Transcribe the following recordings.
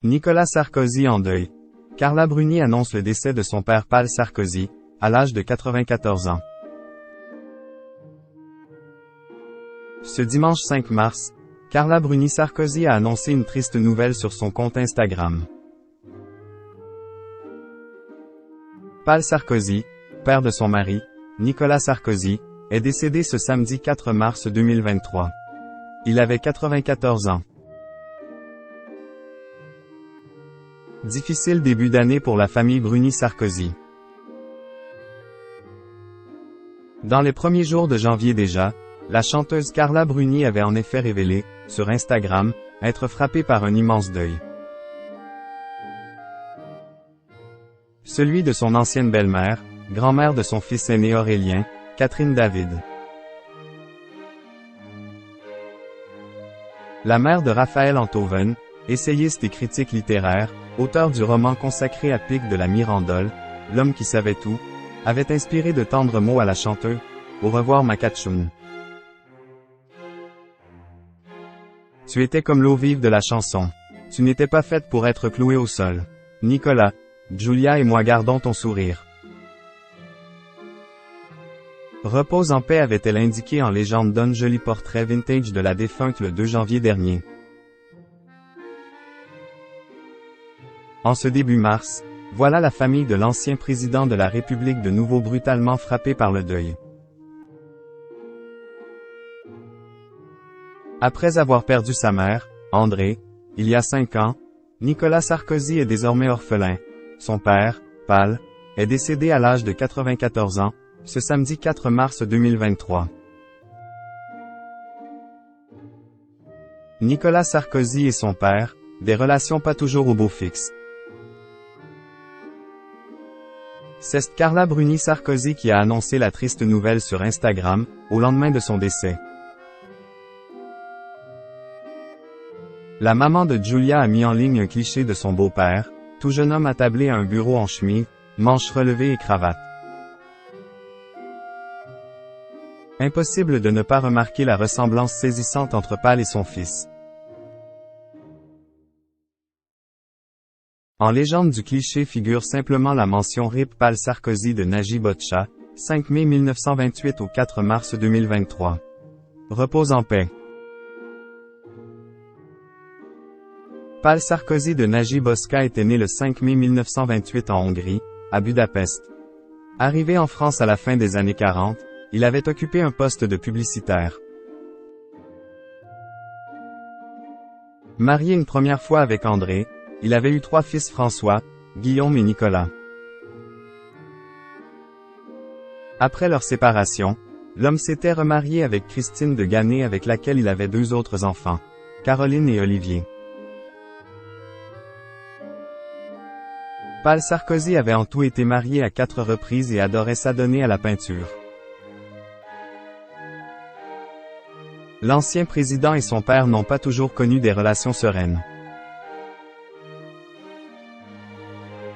Nicolas Sarkozy en deuil. Carla Bruni annonce le décès de son père Paul Sarkozy, à l'âge de 94 ans. Ce dimanche 5 mars, Carla Bruni Sarkozy a annoncé une triste nouvelle sur son compte Instagram. Paul Sarkozy, père de son mari, Nicolas Sarkozy, est décédé ce samedi 4 mars 2023. Il avait 94 ans. Difficile début d'année pour la famille Bruni Sarkozy. Dans les premiers jours de janvier déjà, la chanteuse Carla Bruni avait en effet révélé, sur Instagram, être frappée par un immense deuil. Celui de son ancienne belle-mère, grand-mère de son fils aîné Aurélien, Catherine David. La mère de Raphaël Enthoven, essayiste et critique littéraire, auteur du roman consacré à Pic de la Mirandole, L'homme qui savait tout, avait inspiré de tendres mots à la chanteuse. Au revoir ma Catchoune. Tu étais comme l'eau vive de la chanson. Tu n'étais pas faite pour être clouée au sol. Nicolas, Julia et moi gardons ton sourire. Repose en paix, avait-elle indiqué en légende d'un joli portrait vintage de la défunte le 2 janvier dernier. En ce début mars, voilà la famille de l'ancien président de la République de nouveau brutalement frappée par le deuil. Après avoir perdu sa mère, André, il y a 5 ans, Nicolas Sarkozy est désormais orphelin. Son père, Paul, est décédé à l'âge de 94 ans, ce samedi 4 mars 2023. Nicolas Sarkozy et son père, des relations pas toujours au beau fixe. C'est Carla Bruni Sarkozy qui a annoncé la triste nouvelle sur Instagram, au lendemain de son décès. La maman de Julia a mis en ligne un cliché de son beau-père, tout jeune homme attablé à un bureau en chemise, manches relevées et cravate. Impossible de ne pas remarquer la ressemblance saisissante entre Paul et son fils. En légende du cliché figure simplement la mention RIP Paul Sarkozy de Najib Botcha, 5 mai 1928 au 4 mars 2023. Repose en paix. Paul Sarkozy de Najib Botcha était né le 5 mai 1928 en Hongrie, à Budapest. Arrivé en France à la fin des années 40, il avait occupé un poste de publicitaire. Marié une première fois avec André, il avait eu 3 fils François, Guillaume et Nicolas. Après leur séparation, l'homme s'était remarié avec Christine de Ganay avec laquelle il avait 2 autres enfants, Caroline et Olivier. Paul Sarkozy avait en tout été marié à 4 reprises et adorait s'adonner à la peinture. L'ancien président et son père n'ont pas toujours connu des relations sereines.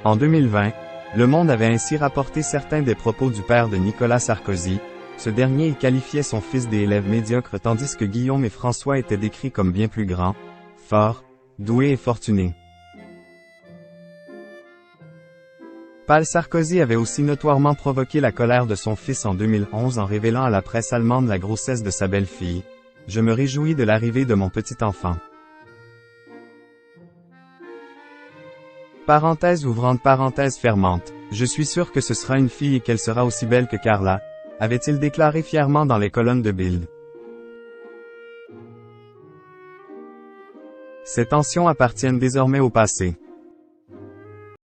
En 2020, Le Monde avait ainsi rapporté certains des propos du père de Nicolas Sarkozy. Ce dernier y qualifiait son fils d'élève médiocre tandis que Guillaume et François étaient décrits comme bien plus grands, forts, doués et fortunés. Paul Sarkozy avait aussi notoirement provoqué la colère de son fils en 2011 en révélant à la presse allemande la grossesse de sa belle-fille. « Je me réjouis de l'arrivée de mon petit enfant. » Parenthèse ouvrante parenthèse fermante. Je suis sûr que ce sera une fille et qu'elle sera aussi belle que Carla, avait-il déclaré fièrement dans les colonnes de Bild. Ces tensions appartiennent désormais au passé.